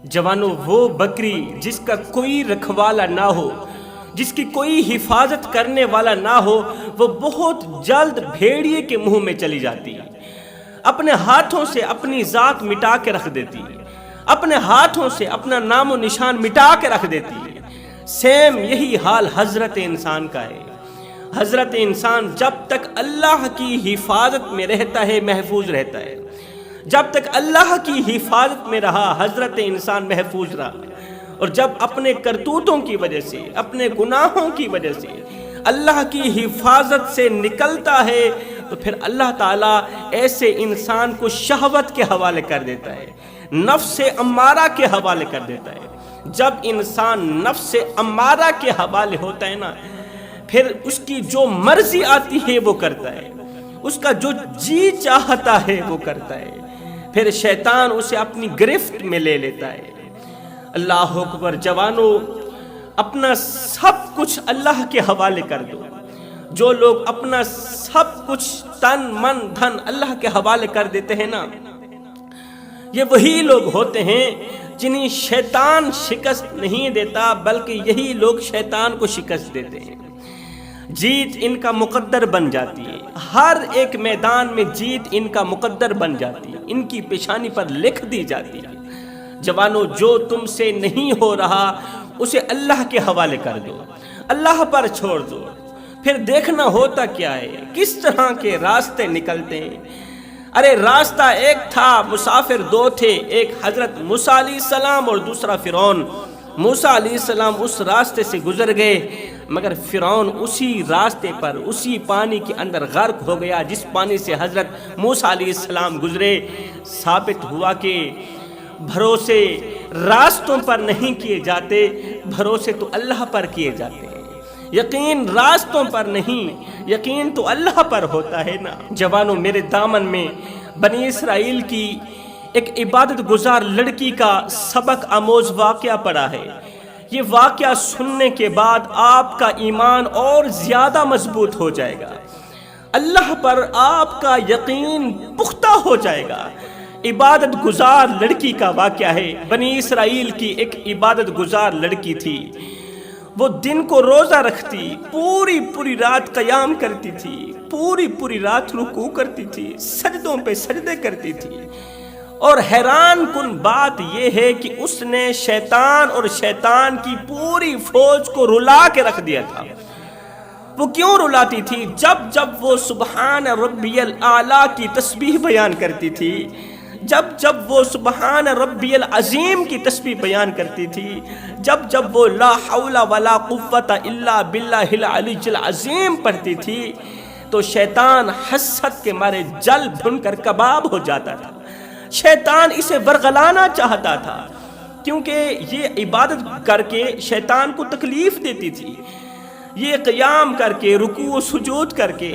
جوانوں، وہ بکری جس کا کوئی رکھوالا نہ ہو، جس کی کوئی حفاظت کرنے والا نہ ہو، وہ بہت جلد بھیڑیے کے منہ میں چلی جاتی ہے، اپنے ہاتھوں سے اپنی ذات مٹا کے رکھ دیتی ہے، اپنے ہاتھوں سے اپنا نام و نشان مٹا کے رکھ دیتی ہے۔ سیم یہی حال حضرت انسان کا ہے۔ حضرت انسان جب تک اللہ کی حفاظت میں رہتا ہے محفوظ رہتا ہے، جب تک اللہ کی حفاظت میں رہا حضرت انسان محفوظ رہا، اور جب اپنے کرتوتوں کی وجہ سے، اپنے گناہوں کی وجہ سے اللہ کی حفاظت سے نکلتا ہے تو پھر اللہ تعالیٰ ایسے انسان کو شہوت کے حوالے کر دیتا ہے، نفس امارہ کے حوالے کر دیتا ہے۔ جب انسان نفس امارہ کے حوالے ہوتا ہے نا، پھر اس کی جو مرضی آتی ہے وہ کرتا ہے، اس کا جو جی چاہتا ہے وہ کرتا ہے، پھر شیطان اسے اپنی گرفت میں لے لیتا ہے۔ اللہ اکبر۔ جوانوں، اپنا سب کچھ اللہ کے حوالے کر دو۔ جو لوگ اپنا سب کچھ تن من دھن اللہ کے حوالے کر دیتے ہیں نا، یہ وہی لوگ ہوتے ہیں جنہیں شیطان شکست نہیں دیتا، بلکہ یہی لوگ شیطان کو شکست دیتے ہیں۔ جیت ان کا مقدر بن جاتی ہے، ہر ایک میدان میں جیت ان کا مقدر بن جاتی ہے، ان کی پیشانی پر لکھ دی جاتی ہے۔ جوانوں، جو تم سے نہیں ہو رہا اسے اللہ کے حوالے کر دو، اللہ پر چھوڑ دو، پھر دیکھنا ہوتا کیا ہے، کس طرح کے راستے نکلتے ہیں۔ ارے راستہ ایک تھا، مسافر دو تھے، ایک حضرت موسیٰ علیہ السلام اور دوسرا فرعون۔ موسیٰ علیہ السلام اس راستے سے گزر گئے، مگر فرعون اسی راستے پر اسی پانی کے اندر غرق ہو گیا جس پانی سے حضرت موسیٰ علیہ السلام گزرے۔ ثابت ہوا کہ بھروسے راستوں پر نہیں کیے جاتے، بھروسے تو اللہ پر کیے جاتے ہیں۔ یقین راستوں پر نہیں، یقین تو اللہ پر ہوتا ہے نا۔ جوانوں، میرے دامن میں بنی اسرائیل کی ایک عبادت گزار لڑکی کا سبق آموز واقعہ پڑا ہے۔ یہ واقعہ سننے کے بعد آپ کا ایمان اور زیادہ مضبوط ہو جائے گا، اللہ پر آپ کا یقین پختہ ہو جائے گا۔ عبادت گزار لڑکی کا واقعہ ہے۔ بنی اسرائیل کی ایک عبادت گزار لڑکی تھی، وہ دن کو روزہ رکھتی، پوری رات قیام کرتی تھی، پوری رات رکوع کرتی تھی، سجدوں پہ سجدے کرتی تھی، اور حیران کن بات یہ ہے کہ اس نے شیطان اور شیطان کی پوری فوج کو رلا کے رکھ دیا تھا۔ وہ کیوں رلاتی تھی؟ جب وہ سبحان ربی الاعلیٰ کی تسبیح بیان کرتی تھی، جب وہ سبحان ربی العظیم کی تسبیح بیان کرتی تھی، جب وہ لا حول ولا قوت الا باللہ العلی العظیم پڑھتی تھی، تو شیطان حسد کے مارے جل بھن کر کباب ہو جاتا تھا۔ شیطان اسے ورغلانا چاہتا تھا، کیونکہ یہ عبادت کر کے شیطان کو تکلیف دیتی تھی، یہ قیام کر کے، رکوع و سجود کر کے،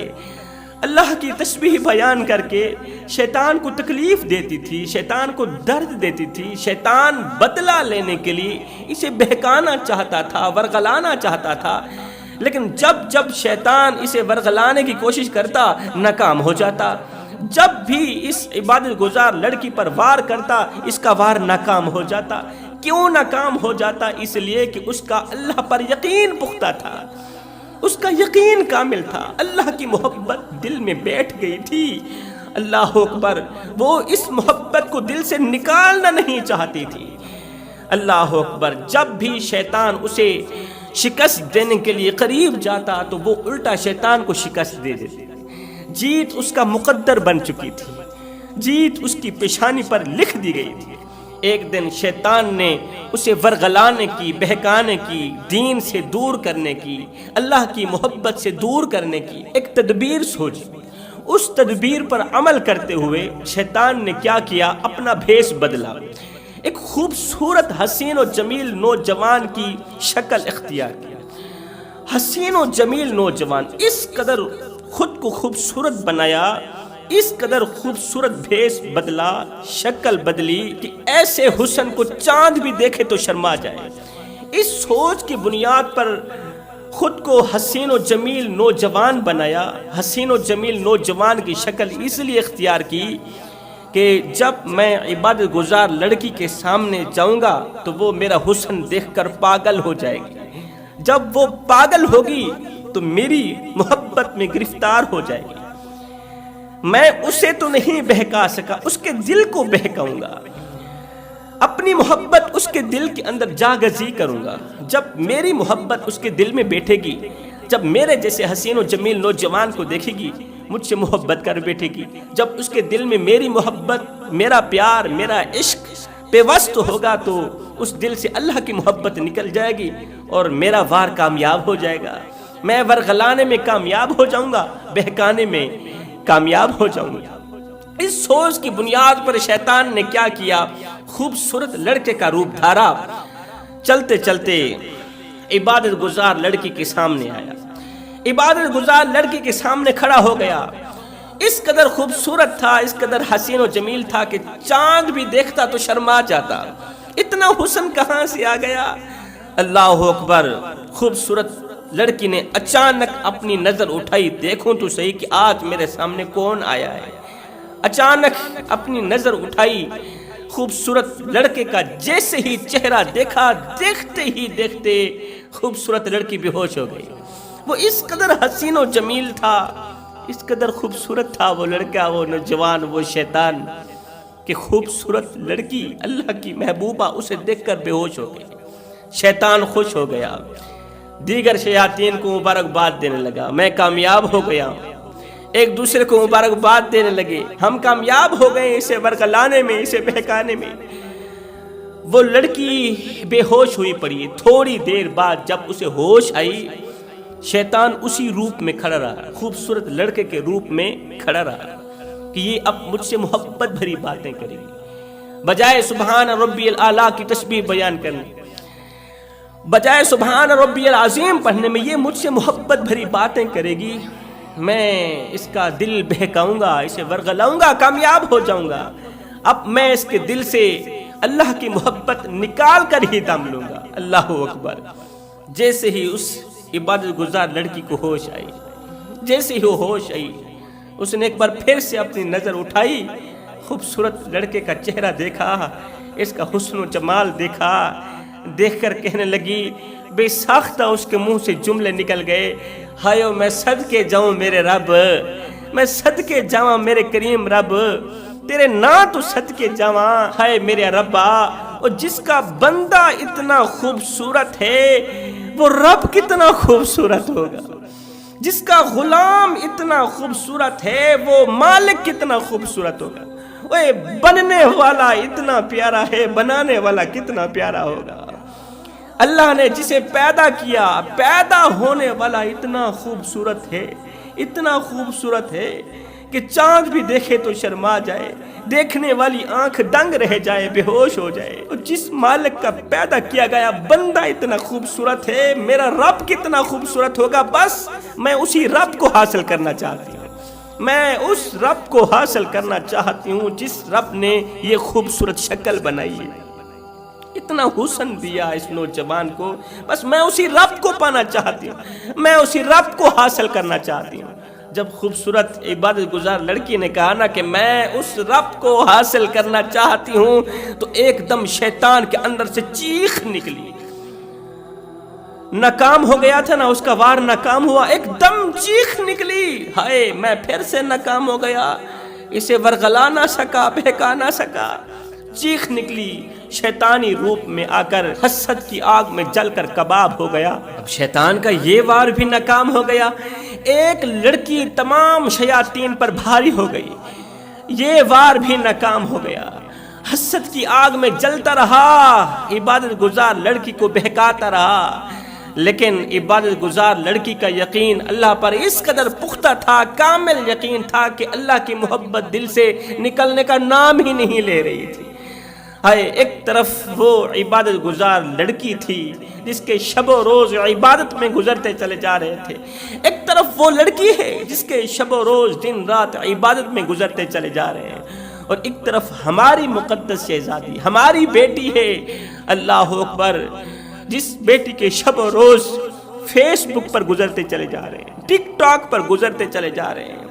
اللہ کی تسبیح بیان کر کے شیطان کو تکلیف دیتی تھی، شیطان کو درد دیتی تھی۔ شیطان بدلہ لینے کے لیے اسے بہکانا چاہتا تھا، ورغلانا چاہتا تھا، لیکن جب شیطان اسے ورغلانے کی کوشش کرتا، ناکام ہو جاتا۔ جب بھی اس عبادت گزار لڑکی پر وار کرتا، اس کا وار ناکام ہو جاتا۔ کیوں ناکام ہو جاتا؟ اس لیے کہ اس کا اللہ پر یقین پختہ تھا، اس کا یقین کامل تھا، اللہ کی محبت دل میں بیٹھ گئی تھی۔ اللہ اکبر۔ وہ اس محبت کو دل سے نکالنا نہیں چاہتی تھی۔ اللہ اکبر۔ جب بھی شیطان اسے شکست دینے کے لیے قریب جاتا تو وہ الٹا شیطان کو شکست دے دیتے۔ جیت اس کا مقدر بن چکی تھی، جیت اس کی پیشانی پر لکھ دی گئی تھی۔ ایک دن شیطان نے اسے ورغلانے کی، بہکانے کی، دین سے دور کرنے کی، اللہ کی محبت سے دور کرنے کی ایک تدبیر سوچی۔ اس تدبیر پر عمل کرتے ہوئے شیطان نے کیا کیا؟ اپنا بھیس بدلا، ایک خوبصورت حسین و جمیل نوجوان کی شکل اختیار کی۔ حسین و جمیل نوجوان اس قدر خود کو خوبصورت بنایا، اس قدر خوبصورت بھیس بدلا، شکل بدلی کہ ایسے حسن کو چاند بھی دیکھے تو شرما جائے۔ اس سوچ کی بنیاد پر خود کو حسین و جمیل نوجوان بنایا۔ حسین و جمیل نوجوان کی شکل اس لیے اختیار کی کہ جب میں عبادت گزار لڑکی کے سامنے جاؤں گا تو وہ میرا حسن دیکھ کر پاگل ہو جائے گی، جب وہ پاگل ہوگی تو میری محبت میں گرفتار ہو جائے گی۔ میں اسے تو نہیں بہکا سکا، اس کے دل کو بہکاؤں گا، اپنی محبت اس کے دل کے اندر جاگزی کروں گا۔ جب میری محبت اس کے دل میں بیٹھے گی، جب میرے جیسے حسین و جمیل نوجوان کو دیکھے گی مجھ سے محبت کر بیٹھے گی، جب اس کے دل میں میری محبت، میرا پیار، میرا عشق پیوست ہوگا تو اس دل سے اللہ کی محبت نکل جائے گی اور میرا وار کامیاب ہو جائے گا۔ میں ورغلانے میں کامیاب ہو جاؤں گا، بہکانے میں کامیاب ہو جاؤں گا۔ اس سوچ کی بنیاد پر شیطان نے کیا کیا، خوبصورت لڑکے کا روپ دھارا، چلتے چلتے عبادت گزار لڑکی کے سامنے آیا، عبادت گزار لڑکی کے سامنے کھڑا ہو گیا۔ اس قدر خوبصورت تھا، اس قدر حسین و جمیل تھا کہ چاند بھی دیکھتا تو شرما جاتا۔ اتنا حسن کہاں سے آ گیا؟ اللہ اکبر! خوبصورت لڑکی نے اچانک اپنی نظر اٹھائی، دیکھوں تو صحیح کہ آج میرے سامنے کون آیا ہے۔ اچانک اپنی نظر اٹھائی، خوبصورت لڑکے کا جیسے ہی چہرہ دیکھا، دیکھتے ہی دیکھتے خوبصورت لڑکی بے ہوش ہو گئی۔ وہ اس قدر حسین و جمیل تھا، اس قدر خوبصورت تھا وہ لڑکا، وہ نوجوان، وہ شیطان، کہ خوبصورت لڑکی اللہ کی محبوبہ اسے دیکھ کر بے ہوش ہو گئی۔ شیطان خوش ہو گیا، دیگر شیاطین کو مبارکباد دینے لگا، میں کامیاب ہو گیا۔ ایک دوسرے کو مبارکباد دینے لگے، ہم کامیاب ہو گئے اسے ورغلانے میں، اسے بہکانے میں۔ وہ لڑکی بے ہوش ہوئی پڑی۔ تھوڑی دیر بعد جب اسے ہوش آئی، شیطان اسی روپ میں کھڑا رہا، خوبصورت لڑکے کے روپ میں کھڑا رہا کہ یہ اب مجھ سے محبت بھری باتیں کرے گی۔ بجائے سبحان ربی الاعلیٰ کی تسبیح بیان کرنے، بجائے سبحان ربی العظیم پڑھنے میں یہ مجھ سے محبت بھری باتیں کرے گی۔ میں اس کا دل بہکاؤں گا، اسے ورغلاؤں گا، کامیاب ہو جاؤں گا۔ اب میں اس کے دل سے اللہ کی محبت نکال کر ہی دم لوں گا۔ اللہ اکبر! جیسے ہی اس عبادت گزار لڑکی کو ہوش آئی، جیسے ہی وہ ہوش آئی، اس نے ایک بار پھر سے اپنی نظر اٹھائی، خوبصورت لڑکے کا چہرہ دیکھا، اس کا حسن و جمال دیکھا، دیکھ کر کہنے لگی، بے ساختہ اس کے منہ سے جملے نکل گئے، ہائے میں صدقے جاؤں میرے رب، میں صدقے جاؤں میرے کریم رب، تیرے نا تو صدقے جاؤں، ہائے میرے ربا، اور جس کا بندہ اتنا خوبصورت ہے وہ رب کتنا خوبصورت ہوگا، جس کا غلام اتنا خوبصورت ہے وہ مالک کتنا خوبصورت ہوگا، اوے بننے والا اتنا پیارا ہے، بنانے والا کتنا پیارا ہوگا۔ اللہ نے جسے پیدا کیا، پیدا ہونے والا اتنا خوبصورت ہے، اتنا خوبصورت ہے کہ چاند بھی دیکھے تو شرما جائے، دیکھنے والی آنکھ دنگ رہ جائے، بے ہوش ہو جائے۔ اور جس مالک کا پیدا کیا گیا بندہ اتنا خوبصورت ہے، میرا رب کتنا خوبصورت ہوگا، بس میں اسی رب کو حاصل کرنا چاہتی ہوں، میں اس رب کو حاصل کرنا چاہتی ہوں جس رب نے یہ خوبصورت شکل بنائی ہے، اتنا حسن دیا اس نوجوان کو، بس میں اسی رب کو پانا چاہتی ہوں، میں اسی رب کو حاصل کرنا چاہتی ہوں۔ جب خوبصورت عبادت گزار لڑکی نے کہا نا کہ میں اس رب کو حاصل کرنا چاہتی ہوں، تو ایک دم شیطان کے اندر سے چیخ نکلی۔ ناکام ہو گیا تھا نا، اس کا وار ناکام ہوا، ایک دم چیخ نکلی، ہائے میں پھر سے ناکام ہو گیا، اسے ورغلا نہ سکا، بہکا نہ سکا۔ چیخ نکلی، شیطانی روپ میں آ کر حسد کی آگ میں جل کر کباب ہو گیا۔ اب شیطان کا یہ وار بھی ناکام ہو گیا، ایک لڑکی تمام شیاطین پر بھاری ہو گئی، یہ وار بھی ناکام ہو گیا۔ حسد کی آگ میں جلتا رہا، عبادت گزار لڑکی کو بہکاتا رہا، لیکن عبادت گزار لڑکی کا یقین اللہ پر اس قدر پختہ تھا، کامل یقین تھا کہ اللہ کی محبت دل سے نکلنے کا نام ہی نہیں لے رہی تھی۔ ہائے ایک طرف وہ عبادت گزار لڑکی تھی جس کے شب و روز عبادت میں گزرتے چلے جا رہے تھے، ایک طرف وہ لڑکی ہے جس کے شب و روز دن رات عبادت میں گزرتے چلے جا رہے ہیں، اور ایک طرف ہماری مقدس شہزادی، ہماری بیٹی ہے، اللہ اکبر، جس بیٹی کے شب و روز فیس بک پر گزرتے چلے جا رہے ہیں، ٹک ٹاک پر گزرتے چلے جا رہے ہیں۔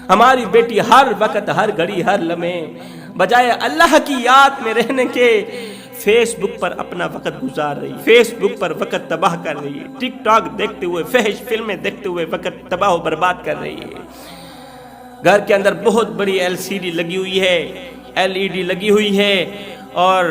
ہماری بیٹی ہر وقت، ہر گھڑی، ہر لمحے بجائے اللہ کی یاد میں رہنے کے فیس بک پر اپنا وقت گزار رہی ہے، فیس بک پر وقت تباہ کر رہی ہے، ٹک ٹاک دیکھتے ہوئے، فحش فلمیں دیکھتے ہوئے وقت تباہ و برباد کر رہی ہے۔ گھر کے اندر بہت بڑی LCD لگی ہوئی ہے، LED لگی ہوئی ہے اور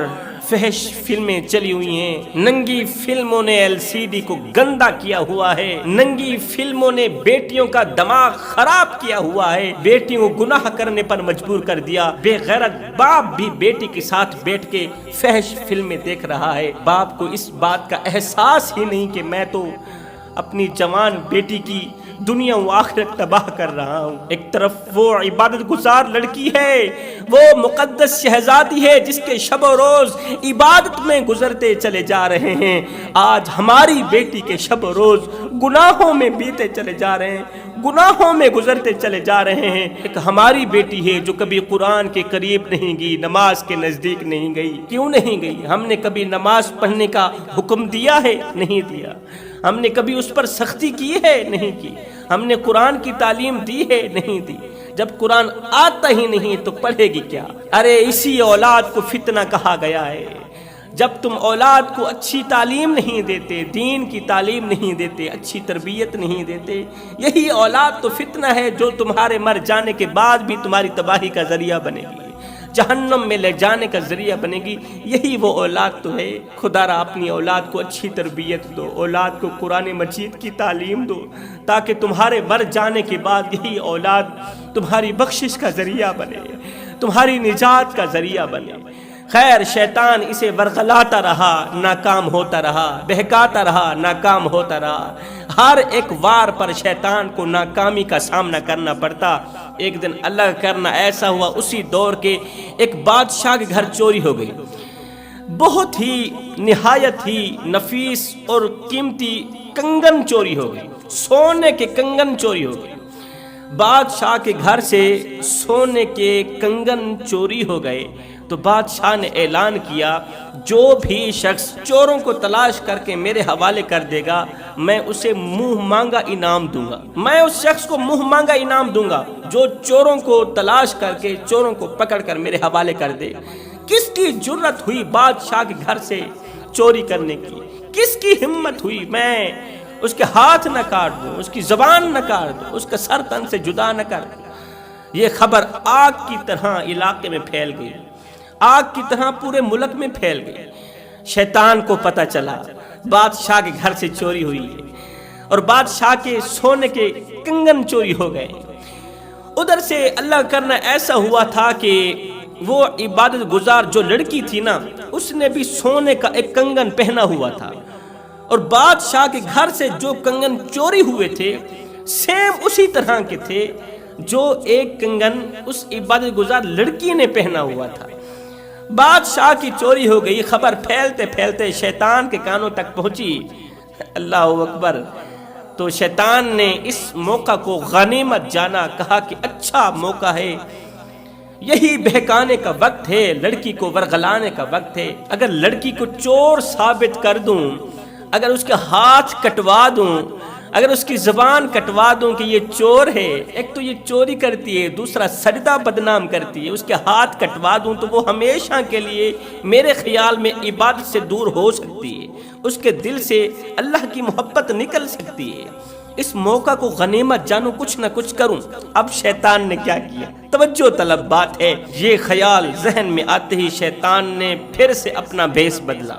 فحش فلمیں چلی ہوئی ہیں۔ ننگی فلموں نے LCD کو گندا کیا ہوا ہے، ننگی فلموں نے بیٹیوں کا دماغ خراب کیا ہوا ہے، بیٹیوں کو گناہ کرنے پر مجبور کر دیا۔ بے غیرت باپ بھی بیٹی کے ساتھ بیٹھ کے فحش فلمیں دیکھ رہا ہے۔ باپ کو اس بات کا احساس ہی نہیں کہ میں تو اپنی جوان بیٹی کی دنیا و آخرت تباہ کر رہا ہوں۔ ایک طرف وہ عبادت گزار لڑکی ہے، وہ مقدس شہزادی ہے جس کے شب و روز عبادت میں گزرتے چلے جا رہے ہیں، آج ہماری بیٹی کے شب و روز گناہوں میں بیتے چلے جا رہے ہیں، گناہوں میں گزرتے چلے جا رہے ہیں۔ ایک ہماری بیٹی ہے جو کبھی قرآن کے قریب نہیں گئی، نماز کے نزدیک نہیں گئی۔ کیوں نہیں گئی؟ ہم نے کبھی نماز پڑھنے کا حکم دیا ہے؟ نہیں دیا۔ ہم نے کبھی اس پر سختی کی ہے؟ نہیں کی۔ ہم نے قرآن کی تعلیم دی ہے؟ نہیں دی۔ جب قرآن آتا ہی نہیں تو پڑھے گی کیا؟ ارے اسی اولاد کو فتنہ کہا گیا ہے۔ جب تم اولاد کو اچھی تعلیم نہیں دیتے، دین کی تعلیم نہیں دیتے، اچھی تربیت نہیں دیتے، یہی اولاد تو فتنہ ہے جو تمہارے مر جانے کے بعد بھی تمہاری تباہی کا ذریعہ بنے گی، جہنم میں لے جانے کا ذریعہ بنے گی۔ یہی وہ اولاد تو ہے۔ خدا را اپنی اولاد کو اچھی تربیت دو، اولاد کو قرآن مجید کی تعلیم دو، تاکہ تمہارے مر جانے کے بعد یہی اولاد تمہاری بخشش کا ذریعہ بنے، تمہاری نجات کا ذریعہ بنے۔ خیر، شیطان اسے ورغلاتا رہا، ناکام ہوتا رہا، بہکاتا رہا، ناکام ہوتا رہا۔ ہر ایک وار پر شیطان کو ناکامی کا سامنا کرنا پڑتا۔ ایک دن اللہ کا کرنا ایسا ہوا، اسی دور کے ایک بادشاہ کے گھر چوری ہو گئی، بہت ہی نہایت ہی نفیس اور قیمتی کنگن چوری ہو گئی، سونے کے کنگن چوری ہو گئی۔ بادشاہ کے گھر سے سونے کے کنگن چوری ہو گئے تو بادشاہ نے اعلان کیا، جو بھی شخص چوروں کو تلاش کر کے میرے حوالے کر دے گا، میں اسے منہ مانگا انعام دوں گا۔ میں اس شخص کو منہ مانگا انعام دوں گا جو چوروں کو تلاش کر کے، چوروں کو پکڑ کر میرے حوالے کر دے۔ کس کی جرت ہوئی بادشاہ کے گھر سے چوری کرنے کی؟ کس کی ہمت ہوئی میں اس کے ہاتھ نہ کاٹ دوں، اس کی زبان نہ کاٹ دوں، اس کا سر تن سے جدا نہ کر دوں؟ یہ خبر آگ کی طرح علاقے میں پھیل گئی، آگ کی طرح پورے ملک میں پھیل گئی۔ شیطان کو پتہ چلا بادشاہ کے گھر سے چوری ہوئی ہے اور بادشاہ کے سونے کے کنگن چوری ہو گئے۔ ادھر سے اللہ کرنا ایسا ہوا تھا کہ وہ عبادت گزار جو لڑکی تھی نا، اس نے بھی سونے کا ایک کنگن پہنا ہوا تھا، اور بادشاہ کے گھر سے جو کنگن چوری ہوئے تھے سیم اسی طرح کے تھے جو ایک کنگن اس عبادت گزار لڑکی نے پہنا ہوا تھا۔ بادشاہ کی چوری ہو گئی، خبر پھیلتے پھیلتے شیطان کے کانوں تک پہنچی۔ اللہ اکبر! تو شیطان نے اس موقع کو غنیمت جانا، کہا کہ اچھا موقع ہے، یہی بہکانے کا وقت ہے، لڑکی کو ورغلانے کا وقت ہے۔ اگر لڑکی کو چور ثابت کر دوں، اگر اس کے ہاتھ کٹوا دوں، اگر اس کی زبان کٹوا دوں کہ یہ چور ہے، ایک تو یہ چوری کرتی ہے، دوسرا سجدہ بدنام کرتی ہے، اس کے ہاتھ کٹوا دوں تو وہ ہمیشہ کے لیے میرے خیال میں عبادت سے دور ہو سکتی ہے، اس کے دل سے اللہ کی محبت نکل سکتی ہے۔ اس موقع کو غنیمت جانوں، کچھ نہ کچھ کروں۔ اب شیطان نے کیا کیا؟ توجہ طلب بات ہے۔ یہ خیال ذہن میں آتے ہی شیطان نے پھر سے اپنا بھیس بدلا،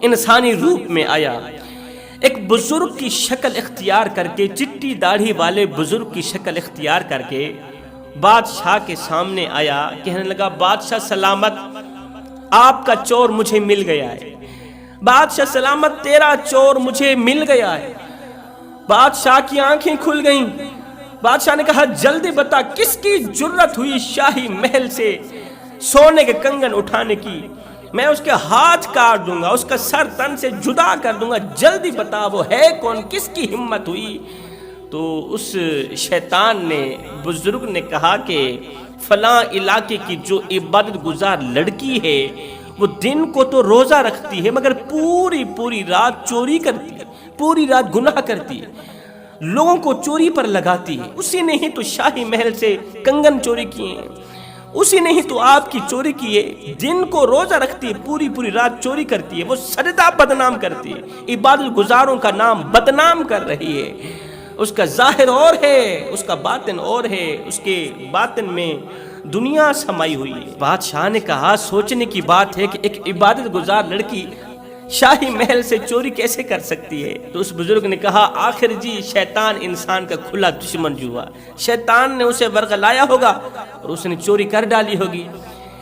انسانی روپ میں آیا، ایک بزرگ کی شکل اختیار کر کے، چٹی داڑھی والے بزرگ کی شکل اختیار کر کے بادشاہ کے سامنے آیا۔ کہنے لگا، بادشاہ سلامت، آپ کا چور مجھے مل گیا ہے۔ بادشاہ سلامت، تیرا چور مجھے مل گیا ہے۔ بادشاہ کی آنکھیں کھل گئیں۔ بادشاہ نے کہا، جلدی بتا، کس کی جرت ہوئی شاہی محل سے سونے کے کنگن اٹھانے کی؟ میں اس کے ہاتھ کاٹ دوں گا، اس کا سر تن سے جدا کر دوں گا، جلدی بتا وہ ہے کون، کس کی ہمت ہوئی؟ تو اس شیطان نے، بزرگ نے کہا کہ فلاں علاقے کی جو عبادت گزار لڑکی ہے، وہ دن کو تو روزہ رکھتی ہے مگر پوری رات چوری کرتی ہے، پوری رات گناہ کرتی ہے، لوگوں کو چوری پر لگاتی ہے، اسی نے ہی تو شاہی محل سے کنگن چوری کیے ہیں۔ اسی نے ہی تو آپ کی چوری کی ہے، دن کو روزہ رکھتی ہے، پوری پوری رات چوری کرتی ہے، وہ سجدہ بدنام کرتی ہے، عبادت گزاروں کا نام بدنام کر رہی ہے۔ اس کا ظاہر اور ہے، اس کا باطن اور ہے، اس کے باطن میں دنیا سمائی ہوئی ہے۔ بادشاہ نے کہا سوچنے کی بات ہے کہ ایک عبادت گزار لڑکی شاہی محل سے چوری کیسے کر سکتی ہے؟ تو اس بزرگ نے کہا آخر جی شیطان انسان کا کھلا دشمن ہوا، شیطان نے اسے ورغلایا ہوگا اور اس نے چوری کر ڈالی ہوگی۔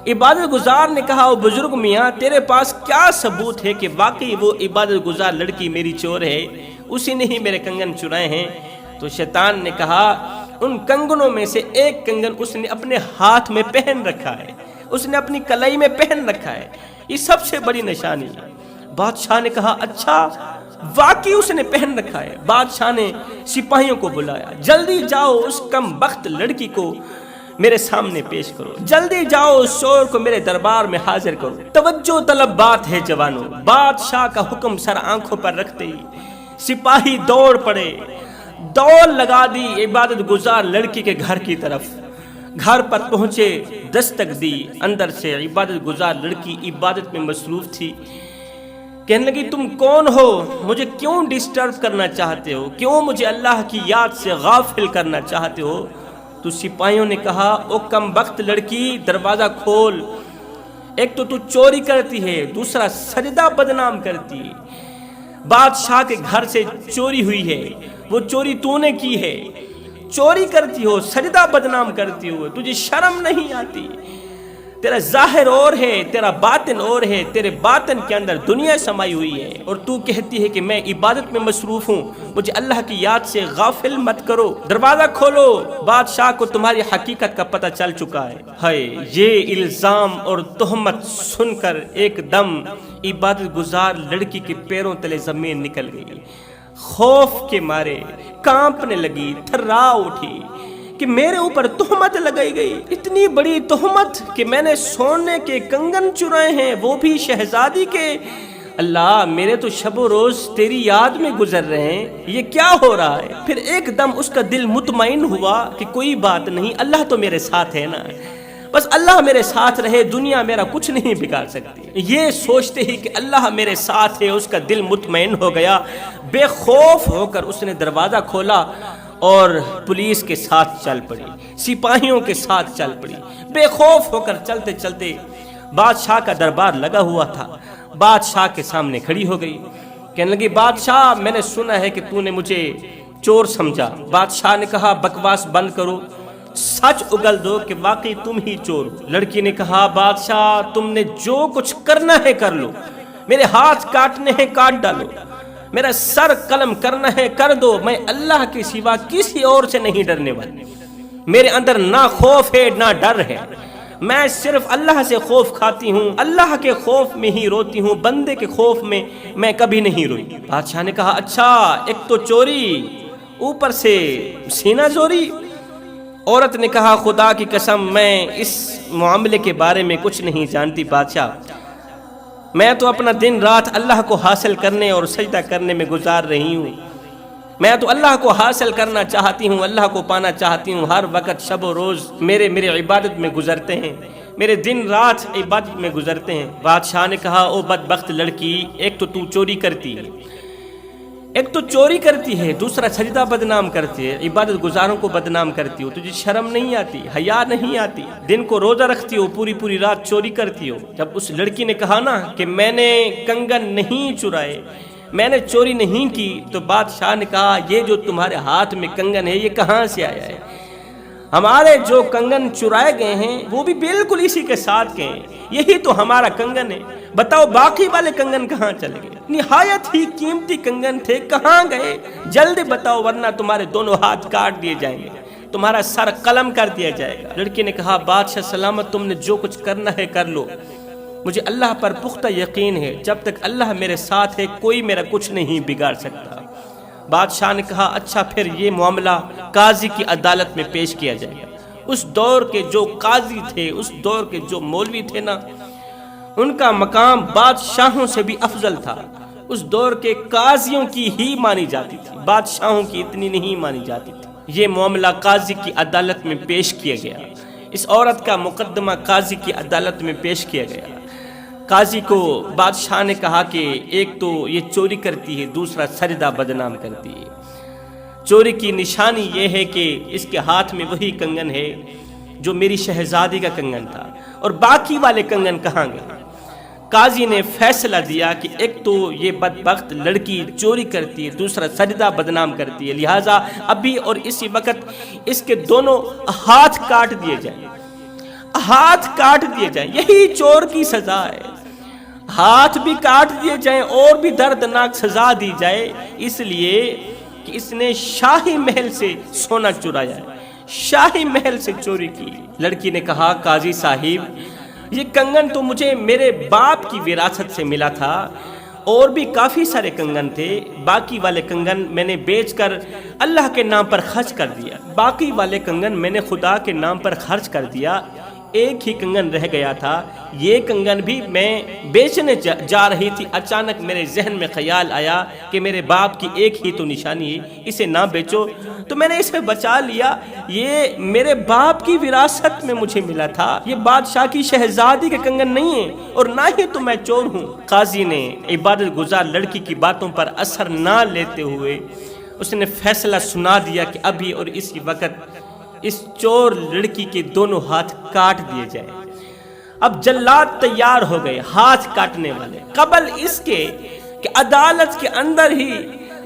عبادت گزار نے کہا او بزرگ میاں تیرے پاس کیا ثبوت ہے کہ واقعی وہ عبادت گزار لڑکی میری چور ہے، اسی نے ہی میرے کنگن چرائے ہیں؟ تو شیطان نے کہا ان کنگنوں میں سے ایک کنگن اس نے اپنے ہاتھ میں پہن رکھا ہے، اس نے اپنی کلائی میں پہن رکھا ہے، یہ سب سے بڑی نشانی ہے۔ بادشاہ نے کہا اچھا واقعی اس نے پہن رکھا ہے۔ بادشاہ نے سپاہیوں کو بلایا، جلدی جاؤ اس کم بخت لڑکی کو میرے سامنے پیش کرو، جلدی جاؤ اس چور کو میرے دربار میں حاضر کرو۔ توجہ طلب بات ہے جوانوں، بادشاہ کا حکم سر آنکھوں پر رکھتے ہی سپاہی دوڑ پڑے، دوڑ لگا دی عبادت گزار لڑکی کے گھر کی طرف۔ گھر پر پہنچے، دستک دی، اندر سے عبادت گزار لڑکی عبادت میں مصروف تھی۔ کہنے لگی تم کون ہو؟ مجھے کیوں ڈسٹرب کرنا چاہتے ہو؟ کیوں مجھے اللہ کی یاد سے غافل کرنا چاہتے ہو؟ تو سپاہیوں نے کہا او کم بخت لڑکی دروازہ کھول، ایک تو چوری کرتی ہے، دوسرا سجدہ بدنام کرتی ہے، بادشاہ کے گھر سے چوری ہوئی ہے، وہ چوری تو نے کی ہے، چوری کرتی ہو، سجدہ بدنام کرتی ہو، تجھے شرم نہیں آتی؟ تیرا ظاہر اور ہے، تیرا باطن اور ہے، تیرے باطن کے اندر دنیا سمائی ہوئی ہے، اور تو کہتی ہے کہ میں عبادت میں مصروف ہوں، مجھے اللہ کی یاد سے غافل مت کرو، دروازہ کھولو، بادشاہ کو تمہاری حقیقت کا پتہ چل چکا ہے۔ ہائے یہ الزام اور تہمت سن کر ایک دم عبادت گزار لڑکی کے پیروں تلے زمین نکل گئی، خوف کے مارے کانپنے لگی، تھرا اٹھی کہ میرے اوپر تہمت لگائی گئی، اتنی بڑی تہمت کہ میں نے سونے کے کنگن چرائے ہیں، وہ بھی شہزادی کے۔ اللہ میرے تو شب و روز تیری یاد میں گزر رہے ہیں، یہ کیا ہو رہا ہے؟ پھر ایک دم اس کا دل مطمئن ہوا کہ کوئی بات نہیں، اللہ تو میرے ساتھ ہے نا، بس اللہ میرے ساتھ رہے، دنیا میرا کچھ نہیں بگاڑ سکتی۔ یہ سوچتے ہی کہ اللہ میرے ساتھ ہے، اس کا دل مطمئن ہو گیا، بے خوف ہو کر اس نے دروازہ کھولا اور پولیس کے ساتھ چل پڑی، سپاہیوں کے ساتھ چل پڑی، بے خوف ہو کر چلتے چلتے بادشاہ کا دربار لگا ہوا تھا، بادشاہ کے سامنے کھڑی ہو گئی، کہنے لگی بادشاہ میں نے سنا ہے کہ تو نے مجھے چور سمجھا۔ بادشاہ نے کہا بکواس بند کرو، سچ اگل دو کہ واقعی تم ہی چور ہو۔ لڑکی نے کہا بادشاہ تم نے جو کچھ کرنا ہے کر لو، میرے ہاتھ کاٹنے ہیں کاٹ ڈالو، میرا سر قلم کرنا ہے کر دو، میں اللہ کے سوا کسی اور سے نہیں ڈرنے والی، میرے اندر نہ خوف ہے نہ ڈر ہے، میں صرف اللہ سے خوف کھاتی ہوں، اللہ کے خوف میں ہی روتی ہوں، بندے کے خوف میں کبھی نہیں روئی۔ بادشاہ نے کہا اچھا ایک تو چوری اوپر سے سینہ زوری۔ عورت نے کہا خدا کی قسم میں اس معاملے کے بارے میں کچھ نہیں جانتی بادشاہ، میں تو اپنا دن رات اللہ کو حاصل کرنے اور سجدہ کرنے میں گزار رہی ہوں، میں تو اللہ کو حاصل کرنا چاہتی ہوں، اللہ کو پانا چاہتی ہوں، ہر وقت شب و روز میرے عبادت میں گزرتے ہیں، میرے دن رات عبادت میں گزرتے ہیں۔ بادشاہ نے کہا او بدبخت لڑکی ایک تو چوری کرتی ہے، ایک تو چوری کرتی ہے، دوسرا سجدہ بدنام کرتی ہے، عبادت گزاروں کو بدنام کرتی ہو، تجھے شرم نہیں آتی، حیا نہیں آتی، دن کو روزہ رکھتی ہو، پوری پوری رات چوری کرتی ہو۔ جب اس لڑکی نے کہا نا کہ میں نے کنگن نہیں چرائے، میں نے چوری نہیں کی، تو بادشاہ نے کہا یہ جو تمہارے ہاتھ میں کنگن ہے یہ کہاں سے آیا ہے؟ ہمارے جو کنگن چرائے گئے ہیں وہ بھی بالکل اسی کے ساتھ گئے ہیں، یہی تو ہمارا کنگن ہے، بتاؤ باقی والے کنگن کہاں چلے گئے؟ نہایت ہی قیمتی کنگن تھے، کہاں گئے؟ جلدی بتاؤ ورنہ تمہارے دونوں ہاتھ کاٹ دیے جائیں گے، تمہارا سر قلم کر دیا جائے گا۔ لڑکی نے کہا بادشاہ سلامت تم نے جو کچھ کرنا ہے کر لو، مجھے اللہ پر پختہ یقین ہے، جب تک اللہ میرے ساتھ ہے کوئی میرا کچھ نہیں بگاڑ سکتا۔ بادشاہ نے کہا اچھا پھر یہ معاملہ قاضی کی عدالت میں پیش کیا جائے گا۔ اس دور کے جو قاضی تھے، اس دور کے جو مولوی تھے نا، ان کا مقام بادشاہوں سے بھی افضل تھا، اس دور کے قاضیوں کی ہی مانی جاتی تھی، بادشاہوں کی اتنی نہیں مانی جاتی تھی۔ یہ معاملہ قاضی کی عدالت میں پیش کیا گیا، اس عورت کا مقدمہ قاضی کی عدالت میں پیش کیا گیا۔ قاضی کو بادشاہ نے کہا کہ ایک تو یہ چوری کرتی ہے، دوسرا سجدہ بدنام کرتی ہے۔ چوری کی نشانی یہ ہے کہ اس کے ہاتھ میں وہی کنگن ہے جو میری شہزادی کا کنگن تھا، اور باقی والے کنگن کہاں گئے؟ قاضی نے فیصلہ دیا کہ ایک تو یہ بدبخت لڑکی چوری کرتی ہے، دوسرا سجدہ بدنام کرتی ہے، لہٰذا ابھی اور اسی وقت اس کے دونوں ہاتھ کاٹ دیے جائیں، ہاتھ کاٹ دیے جائیں، یہی چور کی سزا ہے۔ ہاتھ بھی کاٹ دیے جائیں اور بھی دردناک سزا دی جائے، اس لیے کہ اس نے شاہی محل سے سونا چرایا ہے، شاہی محل سے چوری کی۔ لڑکی نے کہا قاضی صاحب یہ کنگن تو مجھے میرے باپ کی وراثت سے ملا تھا، اور بھی کافی سارے کنگن تھے، باقی والے کنگن میں نے بیچ کر اللہ کے نام پر خرچ کر دیا، باقی والے کنگن میں نے خدا کے نام پر خرچ کر دیا، ایک ہی کنگن رہ گیا تھا، یہ کنگن بھی میں بیچنے جا رہی تھی، اچانک میرے ذہن میں خیال آیا کہ میرے باپ کی ایک ہی تو نشانی ہے، اسے نہ بیچو، تو میں نے اسے بچا لیا، یہ میرے باپ کی وراثت میں مجھے ملا تھا، یہ بادشاہ کی شہزادی کے کنگن نہیں ہے، اور نہ ہی تو میں چور ہوں۔ قاضی نے عبادت گزار لڑکی کی باتوں پر اثر نہ لیتے ہوئے اس نے فیصلہ سنا دیا کہ ابھی اور اسی وقت اس چور لڑکی کے دونوں ہاتھ کاٹ دیے جائیں۔ اب جلاد تیار ہو گئے، ہاتھ کاٹنے والے، قبل اس کے کہ عدالت کے اندر ہی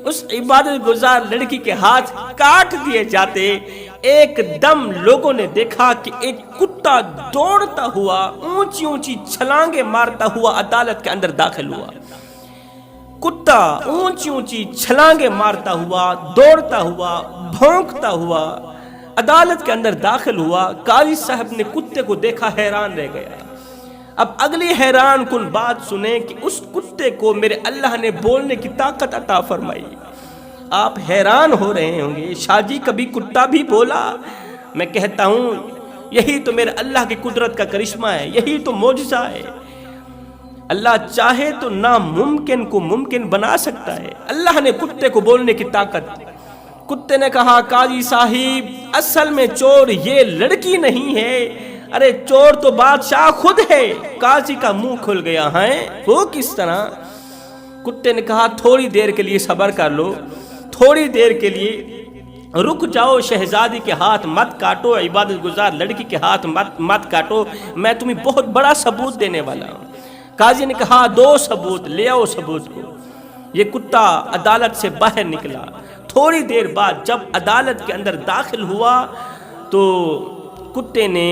اس عبادت گزار لڑکی کے ہاتھ کاٹ دیے جاتے، ایک دم لوگوں نے دیکھا کہ ایک کتا دوڑتا ہوا، اونچی اونچی چھلانگیں مارتا ہوا عدالت کے اندر داخل ہوا۔ کتا اونچی اونچی چھلانگیں مارتا ہوا، دوڑتا ہوا، بھونکتا ہوا عدالت کے اندر داخل ہوا۔ قاضی صاحب نے کتے کو دیکھا، حیران رہ گیا۔ اب اگلی حیران کن بات سنیں کہ اس کتے کو میرے اللہ نے بولنے کی طاقت عطا فرمائی۔ آپ حیران ہو رہے ہوں گے، شاہ جی کبھی کتا بھی بولا؟ میں کہتا ہوں یہی تو میرے اللہ کی قدرت کا کرشمہ ہے، یہی تو معجزہ ہے۔ اللہ چاہے تو ناممکن کو ممکن بنا سکتا ہے۔ اللہ نے کتے کو بولنے کی طاقت۔ کتے نے کہا قاضی صاحب اصل میں چور یہ لڑکی نہیں ہے، ارے چور تو بادشاہ خود ہے۔ قاضی کا منہ کھل گیا، ہے وہ کس طرح؟ کتے نے کہا تھوڑی دیر کے لیے صبر کر لو، تھوڑی دیر کے لیے رک جاؤ، شہزادی کے ہاتھ مت کاٹو، عبادت گزار لڑکی کے ہاتھ مت کاٹو، میں تمہیں بہت بڑا ثبوت دینے والا ہوں۔ قاضی نے کہا دو ثبوت لے آؤ ثبوت کو۔ یہ کتا عدالت سے باہر نکلا، تھوڑی دیر بعد جب عدالت کے اندر داخل ہوا تو کتے نے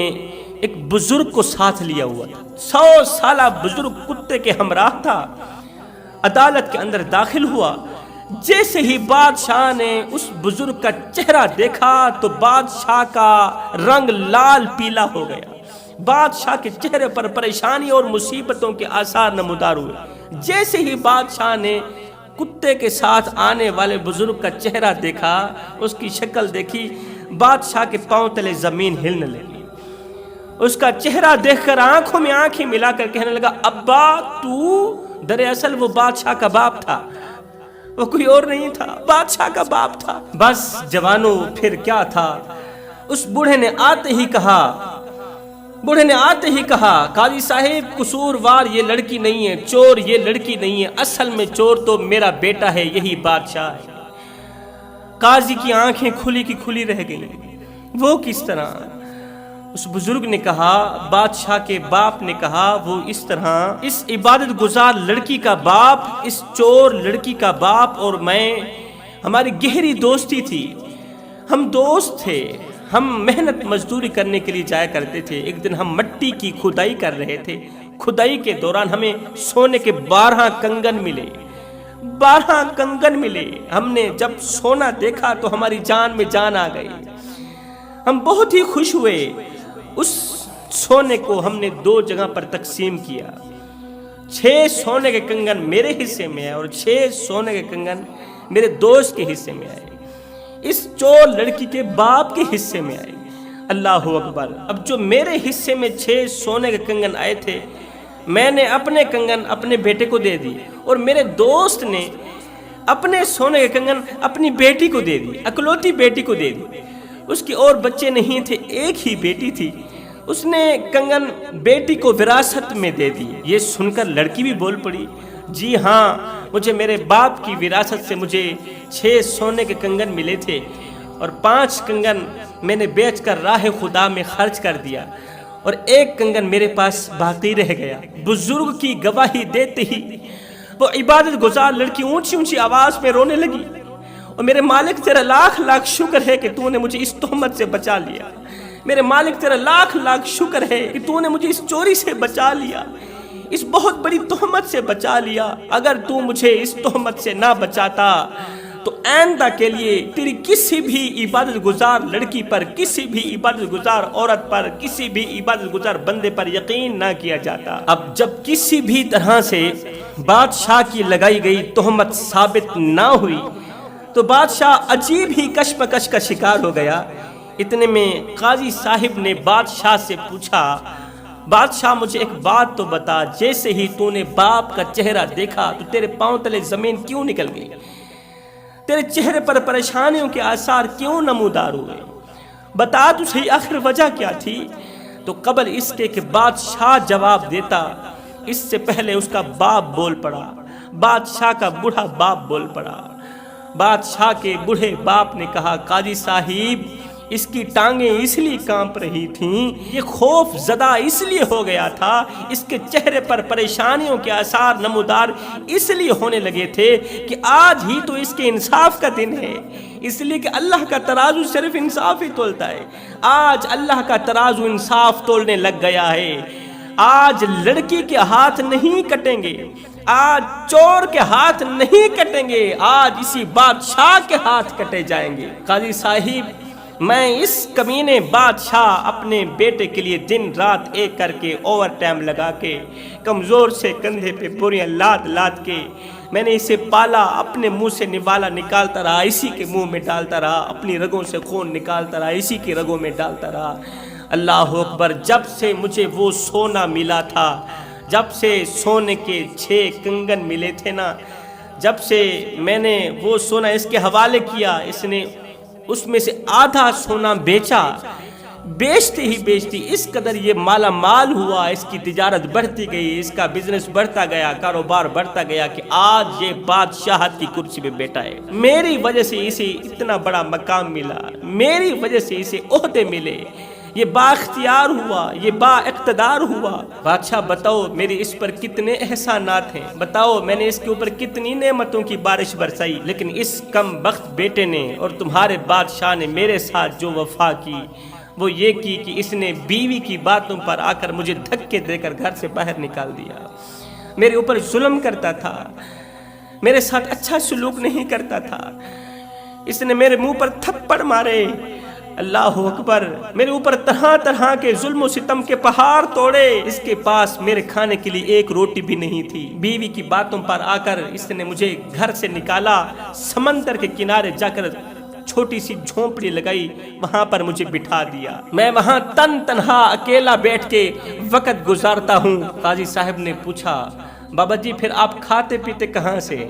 ایک بزرگ کو ساتھ لیا ہوا تھا، 100 سالہ بزرگ کتے کے ہمراہ تھا۔ عدالت کے اندر داخل ہوا، جیسے ہی بادشاہ نے اس بزرگ کا چہرہ دیکھا تو بادشاہ کا رنگ لال پیلا ہو گیا، بادشاہ کے چہرے پر پریشانی اور مصیبتوں کے آثار نمودار ہوئے۔ جیسے ہی بادشاہ نے کتے کے ساتھ آنے والے بزرگ کا چہرہ دیکھا، اس کی شکل دیکھی، بادشاہ کے پاؤں تلے زمین ہلنے لگی۔ اس کا چہرہ دیکھ کر آنکھوں میں آنکھیں ملا کر کہنے لگا ابا تو؟ دراصل وہ بادشاہ کا باپ تھا، وہ کوئی اور نہیں تھا، بادشاہ کا باپ تھا۔ بس جوانوں پھر کیا تھا، اس بوڑھے نے آتے ہی کہا قاضی صاحب قصوروار یہ لڑکی نہیں ہے، چور یہ لڑکی نہیں ہے، اصل میں چور تو میرا بیٹا ہے، یہی بادشاہ ہے۔ قاضی کی آنکھیں کھلی کی کھلی رہ گئیں، وہ کس طرح؟ اس بزرگ نے کہا، بادشاہ کے باپ نے کہا، وہ اس طرح، اس عبادت گزار لڑکی کا باپ، اس چور لڑکی کا باپ اور میں، ہماری گہری دوستی تھی، ہم دوست تھے، ہم محنت مزدوری کرنے کے لیے جایا کرتے تھے۔ ایک دن ہم مٹی کی کھدائی کر رہے تھے، کھدائی کے دوران ہمیں سونے کے 12 کنگن ملے، 12 کنگن ملے۔ ہم نے جب سونا دیکھا تو ہماری جان میں جان آ گئی، ہم بہت ہی خوش ہوئے۔ اس سونے کو ہم نے 2 جگہ پر تقسیم کیا، 6 سونے کے کنگن میرے حصے میں آئے اور 6 سونے کے کنگن میرے دوست کے حصے میں آئے، اس چور لڑکی کے باپ کے حصے میں آئے۔ اللہ اکبر۔ اب جو میرے حصے میں 6 سونے کے کنگن آئے تھے، میں نے اپنے کنگن اپنے بیٹے کو دے دی، اور میرے دوست نے اپنے سونے کے کنگن اپنی بیٹی کو دے دی، اکلوتی بیٹی کو دے دی۔ اس کی اور بچے نہیں تھے، ایک ہی بیٹی تھی، اس نے کنگن بیٹی کو وراثت میں دے دی۔ یہ سن کر لڑکی بھی بول پڑی، جی ہاں، مجھے میرے باپ کی وراثت سے مجھے 6 سونے کے کنگن ملے تھے اور 5 کنگن میں نے بیچ کر راہ خدا میں خرچ کر دیا اور 1 کنگن میرے پاس باقی رہ گیا۔ بزرگ کی گواہی دیتے ہی وہ عبادت گزار لڑکی اونچی اونچی آواز میں رونے لگی، اور میرے مالک تیرا لاکھ لاکھ شکر ہے کہ تو نے مجھے اس تہمت سے بچا لیا۔ میرے مالک تیرا لاکھ لاکھ شکر ہے کہ تو نے مجھے اس چوری سے بچا لیا، اس بہت بڑی تہمت سے بچا لیا۔ اگر تو مجھے اس تہمت سے نہ بچاتا تو آئندہ کے لیے تیری کسی بھی عبادت گزار لڑکی پر، کسی بھی عبادت گزار عورت پر، کسی بھی عبادت گزار بندے پر یقین نہ کیا جاتا۔ اب جب کسی بھی طرح سے بادشاہ کی لگائی گئی تہمت ثابت نہ ہوئی تو بادشاہ عجیب ہی کشمکش کا شکار ہو گیا۔ اتنے میں قاضی صاحب نے بادشاہ سے پوچھا، بادشاہ مجھے ایک بات تو بتا، جیسے ہی تو نے باپ کا چہرہ دیکھا تو تیرے پاؤں تلے زمین کیوں نکل گئی؟ تیرے چہرے پر پریشانیوں کے آثار کیوں نمودار ہوئے؟ بتا تو صحیح آخر وجہ کیا تھی؟ تو قبل اس کے کہ بادشاہ جواب دیتا، اس سے پہلے اس کا باپ بول پڑا۔ بادشاہ کا بوڑھا باپ بول پڑا۔ بادشاہ کے بوڑھے باپ نے کہا، قاضی صاحب، اس کی ٹانگیں اس لیے کانپ رہی تھیں، یہ خوف زدہ اس لیے ہو گیا تھا، اس کے چہرے پر پریشانیوں کے آثار نمودار اس لیے ہونے لگے تھے کہ آج ہی تو اس کے انصاف کا دن ہے، اس لیے کہ اللہ کا ترازو صرف انصاف ہی تولتا ہے۔ آج اللہ کا ترازو انصاف تولنے لگ گیا ہے۔ آج لڑکی کے ہاتھ نہیں کٹیں گے، آج چور کے ہاتھ نہیں کٹیں گے، آج اسی بادشاہ کے ہاتھ کٹے جائیں گے۔ قاضی صاحب، میں اس کمینے بادشاہ اپنے بیٹے کے لیے دن رات ایک کر کے اوور ٹائم لگا کے کمزور سے کندھے پہ بوریاں لاد لاد کے میں نے اسے پالا، اپنے منہ سے نوالا نکالتا رہا، اسی کے منہ میں ڈالتا رہا، اپنی رگوں سے خون نکالتا رہا، اسی کی رگوں میں ڈالتا رہا۔ اللہ اکبر، جب سے مجھے وہ سونا ملا تھا، جب سے سونے کے 6 کنگن ملے تھے نا، جب سے میں نے وہ سونا اس کے حوالے کیا، اس نے اس میں سے آدھا سونا بیچا، بیچتے ہی بیچتی اس قدر یہ مالا مال ہوا، اس کی تجارت بڑھتی گئی، اس کا بزنس بڑھتا گیا، کاروبار بڑھتا گیا کہ آج یہ بادشاہت کی کرسی پہ بیٹھا ہے۔ میری وجہ سے اسے اتنا بڑا مقام ملا، میری وجہ سے اسے عہدے ملے، یہ با اختیار ہوا، یہ با اقتدار ہوا۔ بادشاہ بتاؤ میری اس پر کتنے احسانات ہیں، بتاؤ میں نے اس کے اوپر کتنی نعمتوں کی بارش برسائی، لیکن اس کم بخت بیٹے نے اور تمہارے بادشاہ نے میرے ساتھ جو وفا کی وہ یہ کی کہ اس نے بیوی کی باتوں پر آ کر مجھے دھکے دے کر گھر سے باہر نکال دیا، میرے اوپر ظلم کرتا تھا، میرے ساتھ اچھا سلوک نہیں کرتا تھا، اس نے میرے منہ پر تھپڑ مارے، اللہ اکبر، میرے اوپر طرح طرح کے ظلم و ستم کے پہاڑ توڑے، اس کے پاس میرے کھانے کے لیے ایک روٹی بھی نہیں تھی۔ بیوی کی باتوں پر آ کر اس نے مجھے گھر سے نکالا، سمندر کے کنارے جا کر چھوٹی سی جھونپڑی لگائی، وہاں پر مجھے بٹھا دیا، میں وہاں تنہا اکیلا بیٹھ کے وقت گزارتا ہوں۔ قاضی صاحب نے پوچھا، بابا جی پھر آپ کھاتے پیتے کہاں سے؟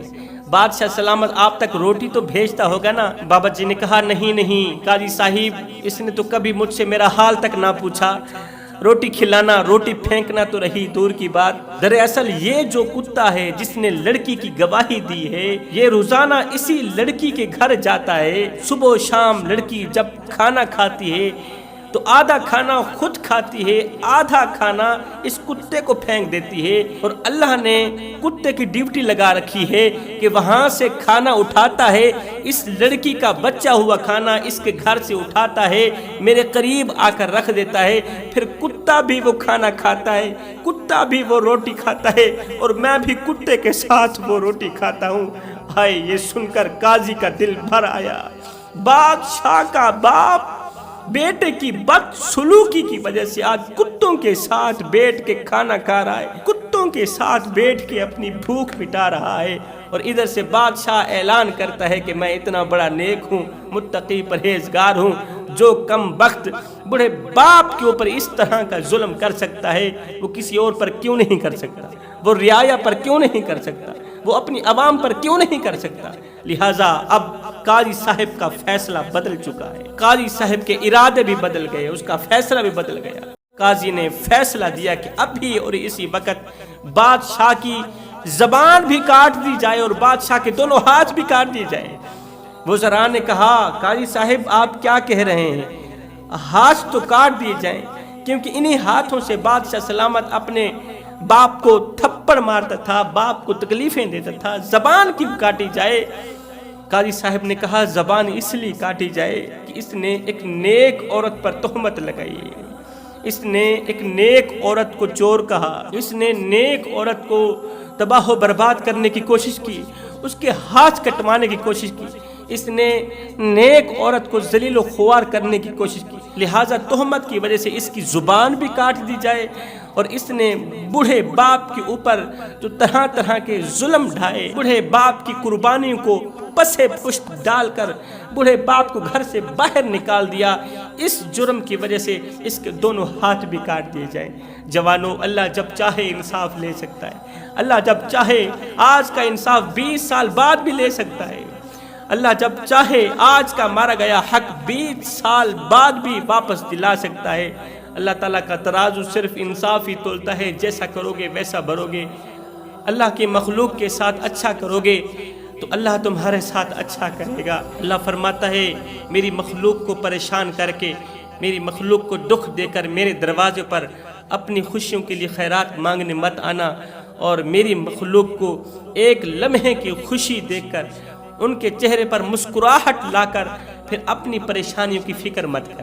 بادشاہ سلامت آپ تک روٹی تو بھیجتا ہوگا نا؟ بابا جی نے کہا، نہیں قاضی صاحب، اس نے تو کبھی مجھ سے میرا حال تک نہ پوچھا، روٹی کھلانا، روٹی پھینکنا تو رہی دور کی بات۔ دراصل یہ جو کتا ہے جس نے لڑکی کی گواہی دی ہے، یہ روزانہ اسی لڑکی کے گھر جاتا ہے، صبح و شام لڑکی جب کھانا کھاتی ہے تو آدھا کھانا خود کھاتی ہے، آدھا کھانا اس کتے کو پھینک دیتی ہے، اور اللہ نے کتے کی ڈیوٹی لگا رکھی ہے کہ وہاں سے کھانا اٹھاتا ہے، اس لڑکی کا بچہ ہوا کھانا اس کے گھر سے اٹھاتا ہے، میرے قریب آ کر رکھ دیتا ہے، پھر کتا بھی وہ کھانا کھاتا ہے، کتا بھی وہ روٹی کھاتا ہے، اور میں بھی کتے کے ساتھ وہ روٹی کھاتا ہوں۔ ہائے، یہ سن کر قاضی کا دل بھر آیا، بادشاہ کا باپ بیٹے کی بد سلوکی کی وجہ سے آج کتوں کے ساتھ بیٹھ کے کھانا کھا رہا ہے، کتوں کے ساتھ بیٹھ کے اپنی بھوک مٹا رہا ہے، اور ادھر سے بادشاہ اعلان کرتا ہے کہ میں اتنا بڑا نیک ہوں، متقی پرہیزگار ہوں، جو کم بخت بڑے باپ کے اوپر اس طرح کا ظلم کر سکتا ہے وہ کسی اور پر کیوں نہیں کر سکتا، وہ رعایا پر کیوں نہیں کر سکتا، وہ اپنی عوام پر کیوں نہیں کر سکتا۔ لہٰذا اب قاضی صاحب کا فیصلہ بدل چکا ہے، قاضی صاحب کے ارادے بھی بدل گئے، اس کا فیصلہ بھی بدل گیا۔ قاضی نے فیصلہ دیا کہ ابھی اور اسی وقت بادشاہ کی زبان بھی کاٹ دی جائے اور بادشاہ کے دونوں ہاتھ بھی کاٹ دیے جائے۔ وزراء نے کہا قاضی صاحب آپ کیا کہہ رہے ہیں؟ ہاتھ تو کاٹ دیے جائیں، کیونکہ انہی ہاتھوں سے بادشاہ سلامت اپنے باپ کو تھپڑ مارتا تھا، باپ کو تکلیفیں دیتا تھا، زبان کیوں کاٹی جائے؟ قاضی صاحب نے کہا زبان اس لیے کاٹی جائے کہ اس نے ایک نیک عورت پر تہمت لگائی، اس نے ایک نیک عورت کو چور کہا، اس نے نیک عورت کو تباہ و برباد کرنے کی کوشش کی، اس کے ہاتھ کٹوانے کی کوشش کی، اس نے نیک عورت کو ذلیل و خوار کرنے کی کوشش کی، لہٰذا تہمت کی وجہ سے اس کی زبان بھی کاٹ دی جائے، اور اس نے بوڑھے باپ کے اوپر جو طرح طرح کے ظلم ڈھائے، بوڑھے باپ کی قربانیوں کو پسے پشت ڈال کر بوڑھے باپ کو گھر سے باہر نکال دیا، اس جرم کی وجہ سے اس کے دونوں ہاتھ بھی کاٹ دیے جائیں۔ جوانوں، اللہ جب چاہے انصاف لے سکتا ہے، اللہ جب چاہے آج کا انصاف 20 سال بعد بھی لے سکتا ہے، اللہ جب چاہے آج کا مارا گیا حق 20 سال بعد بھی واپس دلا سکتا ہے۔ اللہ تعالیٰ کا ترازو صرف انصاف ہی تولتا ہے، جیسا کرو گے ویسا بھرو گے۔ اللہ کی مخلوق کے ساتھ اچھا کرو گے تو اللہ تمہارے ساتھ اچھا کرے گا۔ اللہ فرماتا ہے میری مخلوق کو پریشان کر کے، میری مخلوق کو دکھ دے کر میرے دروازے پر اپنی خوشیوں کے لیے خیرات مانگنے مت آنا، اور میری مخلوق کو ایک لمحے کی خوشی دیکھ کر ان کے چہرے پر مسکراہٹ لا کر پھر اپنی پریشانیوں کی فکر مت کر۔